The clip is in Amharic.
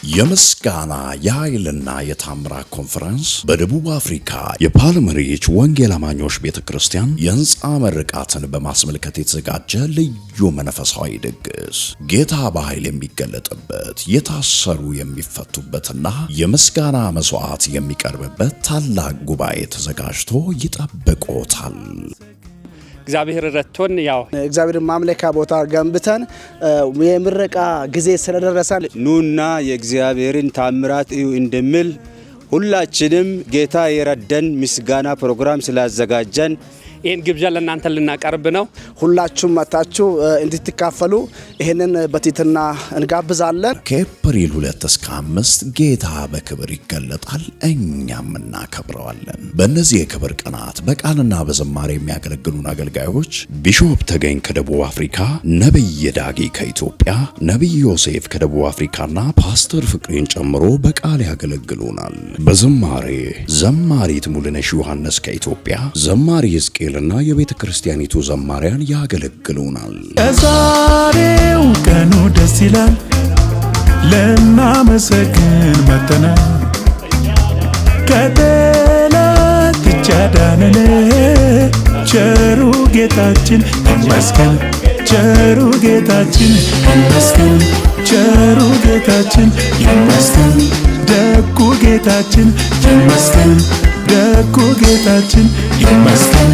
የምስጋና የኃይልና የታምራት ኮንፈረንስ በደቡብ አፍሪካ የፓልመሪች ወንጌል አማኞች ቤተክርስቲያን የህንፃ ምርቃትን በማስመልከት የተዘጋጀ ልዩ መንፈሳዊ ድግስ ጌታ በኃይል የሚገለጥበት የታሰሩ የሚፈቱበትና የምስጋና መስዋዕት የሚቀርብበት ታላቅ ጉባኤ ተዘጋጅቶ ይጠብቆታል። እግዚአብሔር ረድቶን እግዚአብሔር ማምለካ ቦታ ገንብተን የምረቃ ጊዜ ስለደረሰን ኑና የእግዚአብሔርን ታምራት እዩ እንደሚል ሁላችንም ጌታ የረደን ምስጋና ፕሮግራም ስላዘጋጀን ይሄን ግብዣ ለእናንተ ልናቀርብ ነው። ሁላችሁም መታችሁ እንድትካፈሉ ይሄንን በቲትና እንጋብዛለን። ከኤፕሪል 2 እስከ 5 ጌታ በክብር ይገለጣል፣ እኛም እናከብረዋለን። በእነዚህ የክብር ቀናት በቃልና በዝማሬ የሚያገለግሉን አገልጋዮች ቢሾፕ ተገኝ ከደቡብ አፍሪካ፣ ነብይ ዳጊ ከኢትዮጵያ፣ ነብይ ዮሴፍ ከደቡብ አፍሪካና ፓስተር ፍቅሬን ጨምሮ በቃል ያገለግሉናል። በዝማሬ ዘማሪት ሙሉነሽ ዮሐንስ ከኢትዮጵያ፣ ዘማሪ ሕዝቅኤልና የቤተ ክርስቲያኒቱ ዘማሪያን ያገለግሉናል። ዛሬው ቀኑ ደስ ይላል፣ ለናመሰግን መተናል። ከጠላት እጅ አዳነን ቸሩ ጌታችን ይመስገን፣ ቸሩ ጌታችን ይመስገን፣ ቸሩ ጌታችን ይመስገን፣ ደጉ ጌታችን ይመስገን፣ ደጉ ጌታችን ይመስገን።